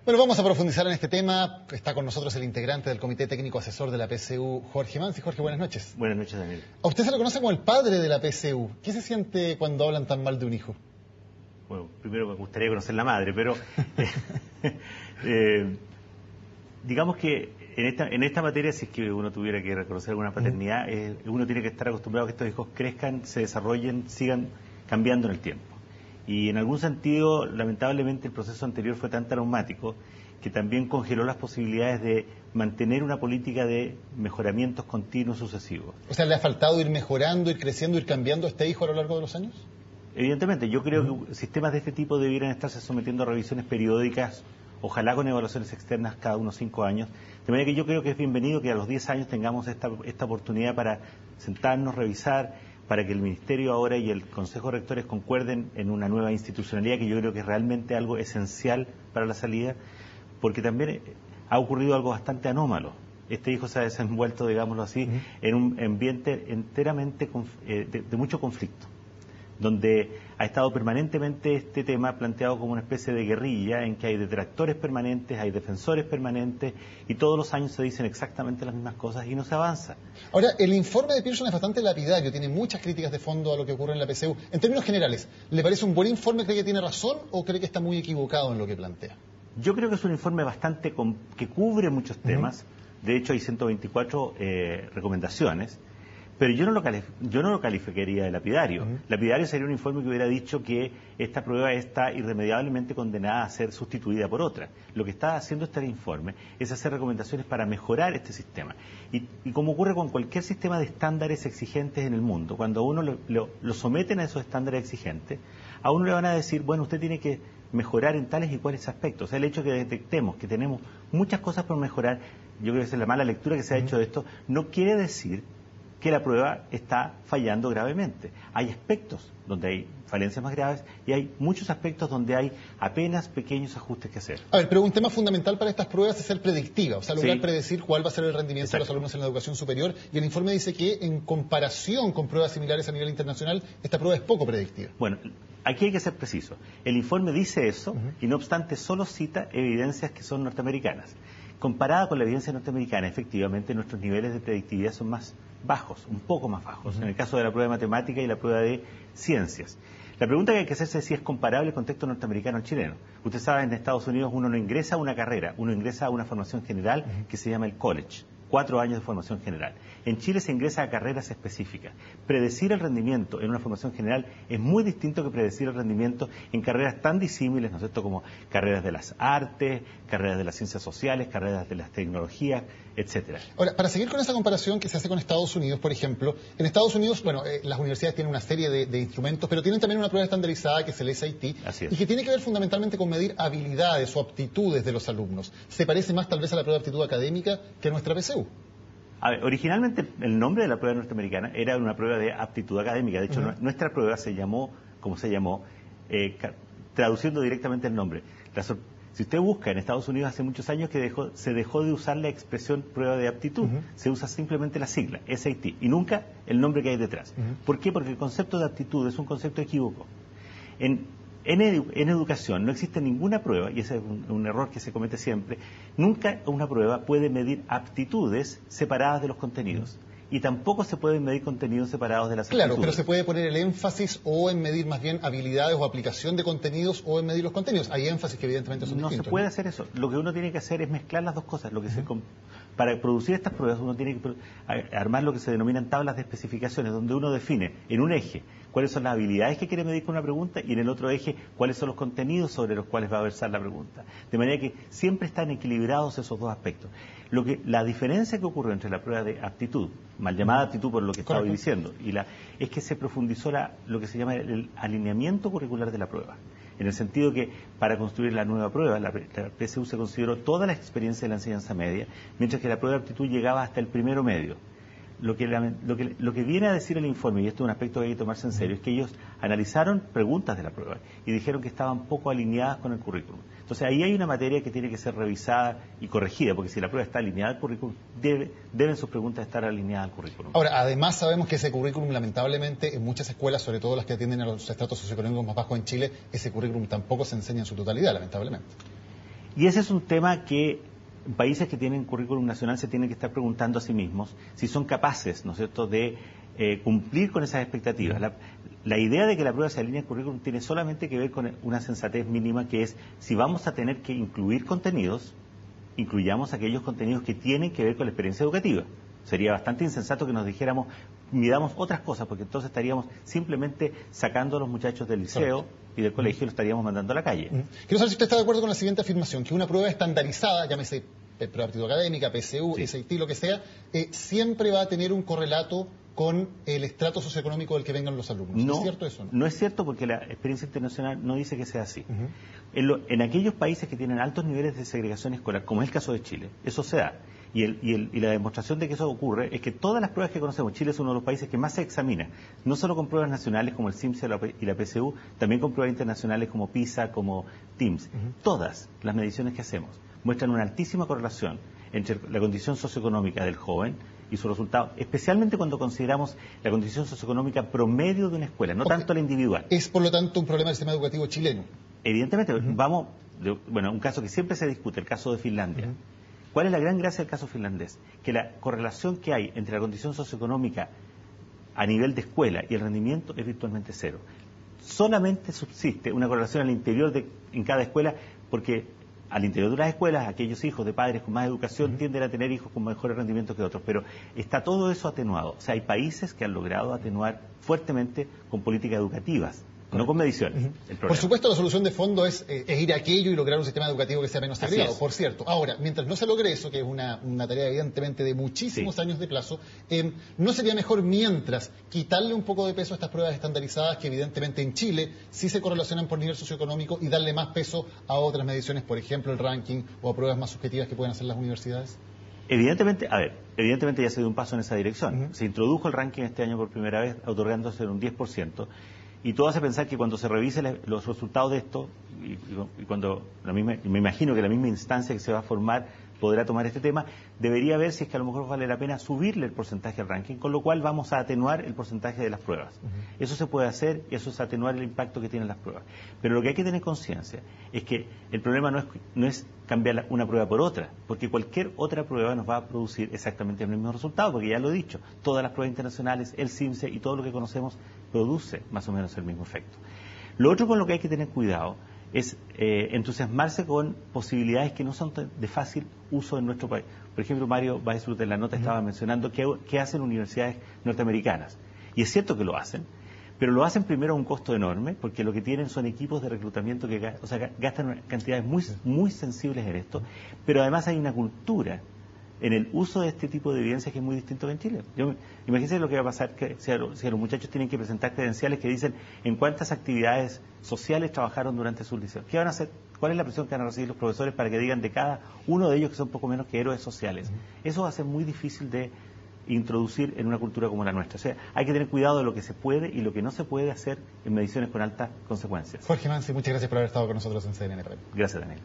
Bueno, vamos a profundizar en este tema. Está con nosotros el integrante del Comité Técnico Asesor de la PSU, Jorge Mansi. Jorge, buenas noches. Buenas noches, Daniel. A usted se lo conoce como el padre de la PSU. ¿Qué se siente cuando hablan tan mal de un hijo? Bueno, primero me gustaría conocer la madre, pero digamos que en esta materia, si es que uno tuviera que reconocer alguna paternidad, uno tiene que estar acostumbrado a que estos hijos crezcan, se desarrollen, sigan cambiando en el tiempo. Y en algún sentido, lamentablemente, el proceso anterior fue tan traumático que también congeló las posibilidades de mantener una política de mejoramientos continuos sucesivos. O sea, ¿le ha faltado ir mejorando, ir creciendo, ir cambiando a este hijo a lo largo de los años? Evidentemente, yo creo que sistemas de este tipo debieran estarse sometiendo a revisiones periódicas, ojalá con evaluaciones externas cada unos 5 años, de manera que yo creo que es bienvenido que a los 10 años tengamos esta oportunidad para sentarnos, revisar, para que el Ministerio ahora y el Consejo de Rectores concuerden en una nueva institucionalidad que yo creo que es realmente algo esencial para la salida, porque también ha ocurrido algo bastante anómalo. Este hijo se ha desenvuelto, digámoslo así, en un ambiente enteramente de mucho conflicto, donde ha estado permanentemente este tema planteado como una especie de guerrilla en que hay detractores permanentes, hay defensores permanentes y todos los años se dicen exactamente las mismas cosas y no se avanza. Ahora, el informe de Pearson es bastante lapidario, tiene muchas críticas de fondo a lo que ocurre en la PSU. En términos generales, ¿le parece un buen informe? ¿Cree que tiene razón o cree que está muy equivocado en lo que plantea? Yo creo que es un informe bastante que cubre muchos temas. De hecho, hay 124 recomendaciones. Pero yo no lo calificaría de lapidario. Lapidario sería un informe que hubiera dicho que esta prueba está irremediablemente condenada a ser sustituida por otra. Lo que está haciendo este informe es hacer recomendaciones para mejorar este sistema. Y como ocurre con cualquier sistema de estándares exigentes en el mundo, cuando a uno lo someten a esos estándares exigentes, a uno le van a decir, bueno, usted tiene que mejorar en tales y cuales aspectos. O sea, el hecho de que detectemos que tenemos muchas cosas por mejorar, yo creo que esa es la mala lectura que se ha hecho de esto, no quiere decir que la prueba está fallando gravemente. Hay aspectos donde hay falencias más graves y hay muchos aspectos donde hay apenas pequeños ajustes que hacer. A ver, pero un tema fundamental para estas pruebas es ser predictiva, o sea, lograr predecir cuál va a ser el rendimiento de los alumnos en la educación superior, y el informe dice que en comparación con pruebas similares a nivel internacional, esta prueba es poco predictiva. Bueno, aquí hay que ser preciso. El informe dice eso y no obstante solo cita evidencias que son norteamericanas. Comparada con la evidencia norteamericana, efectivamente nuestros niveles de predictividad son más bajos, un poco más bajos, en el caso de la prueba de matemática y la prueba de ciencias. La pregunta que hay que hacerse es si es comparable el contexto norteamericano al chileno. Usted sabe, en Estados Unidos uno no ingresa a una carrera, uno ingresa a una formación general que se llama el college, 4 años de formación general. En Chile se ingresa a carreras específicas. Predecir el rendimiento en una formación general es muy distinto que predecir el rendimiento en carreras tan disímiles, ¿no es cierto?, como carreras de las artes, carreras de las ciencias sociales, carreras de las tecnologías, etcétera. Ahora, para seguir con esa comparación que se hace con Estados Unidos, por ejemplo, en Estados Unidos, bueno, las universidades tienen una serie de instrumentos, pero tienen también una prueba estandarizada que es el SAT, Así es. Y que tiene que ver fundamentalmente con medir habilidades o aptitudes de los alumnos. ¿Se parece más tal vez a la prueba de aptitud académica que a nuestra PSU? A ver, originalmente el nombre de la prueba norteamericana era una prueba de aptitud académica. De hecho, nuestra prueba se llamó, como se llamó, traduciendo directamente el nombre. Si usted busca en Estados Unidos hace muchos años que se dejó de usar la expresión prueba de aptitud. Se usa simplemente la sigla, SAT, y nunca el nombre que hay detrás. ¿Por qué? Porque el concepto de aptitud es un concepto equívoco. En educación no existe ninguna prueba, y ese es un error que se comete siempre, nunca una prueba puede medir aptitudes separadas de los contenidos. Y tampoco se pueden medir contenidos separados de las aptitudes. Claro, pero se puede poner el énfasis o en medir más bien habilidades o aplicación de contenidos o en medir los contenidos. Hay énfasis que evidentemente son distintos. No se puede hacer eso. Lo que uno tiene que hacer es mezclar las dos cosas. Para producir estas pruebas uno tiene que armar lo que se denominan tablas de especificaciones, donde uno define en un eje cuáles son las habilidades que quiere medir con una pregunta y en el otro eje cuáles son los contenidos sobre los cuales va a versar la pregunta. De manera que siempre están equilibrados esos dos aspectos. La diferencia que ocurrió entre la prueba de aptitud, mal llamada aptitud por lo que estaba diciendo, es que se profundizó lo que se llama el alineamiento curricular de la prueba. En el sentido que para construir la nueva prueba, la PSU se consideró toda la experiencia de la enseñanza media, mientras que la prueba de aptitud llegaba hasta el primero medio. Lo que viene a decir el informe, y esto es un aspecto que hay que tomarse en serio, es que ellos analizaron preguntas de la prueba y dijeron que estaban poco alineadas con el currículum. Entonces ahí hay una materia que tiene que ser revisada y corregida, porque si la prueba está alineada al currículum, deben sus preguntas estar alineadas al currículum. Ahora, además sabemos que ese currículum, lamentablemente, en muchas escuelas, sobre todo las que atienden a los estratos socioeconómicos más bajos en Chile, ese currículum tampoco se enseña en su totalidad, lamentablemente. Y ese es un tema que países que tienen currículum nacional se tienen que estar preguntando a sí mismos si son capaces, ¿no es cierto?, de cumplir con esas expectativas. La idea de que la prueba se alinee al currículum tiene solamente que ver con una sensatez mínima, que es, si vamos a tener que incluir contenidos, incluyamos aquellos contenidos que tienen que ver con la experiencia educativa. Sería bastante insensato que nos dijéramos, midamos otras cosas, porque entonces estaríamos simplemente sacando a los muchachos del liceo y del colegio y los estaríamos mandando a la calle. Quiero saber si usted está de acuerdo con la siguiente afirmación, que una prueba estandarizada, llámese prueba de aptitud académica, PSU, SAT, lo que sea, siempre va a tener un correlato con el estrato socioeconómico del que vengan los alumnos. No, ¿Es cierto eso? No es cierto, porque la experiencia internacional no dice que sea así. En aquellos países que tienen altos niveles de segregación escolar, como es el caso de Chile, eso se da. Y la demostración de que eso ocurre es que todas las pruebas que conocemos, Chile es uno de los países que más se examina, no solo con pruebas nacionales como el CIMSE y la PSU, también con pruebas internacionales como PISA, como TIMSS. Todas las mediciones que hacemos muestran una altísima correlación entre la condición socioeconómica del joven y su resultado, especialmente cuando consideramos la condición socioeconómica promedio de una escuela, no tanto la individual. Es, por lo tanto, un problema del sistema educativo chileno. Evidentemente, un caso que siempre se discute, el caso de Finlandia. ¿Cuál es la gran gracia del caso finlandés? Que la correlación que hay entre la condición socioeconómica a nivel de escuela y el rendimiento es virtualmente cero. Solamente subsiste una correlación al interior en cada escuela, porque al interior de las escuelas, aquellos hijos de padres con más educación tienden a tener hijos con mejores rendimientos que otros, pero está todo eso atenuado. O sea, hay países que han logrado atenuar fuertemente con políticas educativas, no con mediciones. Por supuesto, la solución de fondo es ir a aquello y lograr un sistema educativo que sea menos segregado, por cierto. Ahora, mientras no se logre eso, que es una tarea evidentemente de muchísimos años de plazo, ¿no sería mejor mientras quitarle un poco de peso a estas pruebas estandarizadas que evidentemente en Chile sí se correlacionan por nivel socioeconómico y darle más peso a otras mediciones, por ejemplo el ranking o a pruebas más subjetivas que pueden hacer las universidades? Evidentemente ya se dio un paso en esa dirección. Se introdujo el ranking este año por primera vez, otorgándose un 10%. Y todo hace pensar que cuando se revisen los resultados de esto, y cuando me imagino que la misma instancia que se va a formar podrá tomar este tema, debería ver si es que a lo mejor vale la pena subirle el porcentaje al ranking, con lo cual vamos a atenuar el porcentaje de las pruebas. Eso se puede hacer y eso es atenuar el impacto que tienen las pruebas. Pero lo que hay que tener conciencia es que el problema no es cambiar una prueba por otra, porque cualquier otra prueba nos va a producir exactamente el mismo resultado, porque ya lo he dicho, todas las pruebas internacionales, el CIMSE y todo lo que conocemos produce más o menos el mismo efecto. Lo otro con lo que hay que tener cuidado es entusiasmarse con posibilidades que no son de fácil uso en nuestro país. Por ejemplo, Mario Weissbrot en la nota estaba mencionando que hacen universidades norteamericanas. Y es cierto que lo hacen, pero lo hacen primero a un costo enorme, porque lo que tienen son equipos de reclutamiento que gastan cantidades muy sensibles en esto, pero además hay una cultura en el uso de este tipo de evidencias que es muy distinto que en Chile. Imagínense lo que va a pasar si los muchachos tienen que presentar credenciales que dicen en cuántas actividades sociales trabajaron durante su liceo. ¿Qué van a hacer? ¿Cuál es la presión que van a recibir los profesores para que digan de cada uno de ellos que son poco menos que héroes sociales? Eso va a ser muy difícil de introducir en una cultura como la nuestra. O sea, hay que tener cuidado de lo que se puede y lo que no se puede hacer en mediciones con altas consecuencias. Jorge Manzi, muchas gracias por haber estado con nosotros en CNN. Gracias, Daniel.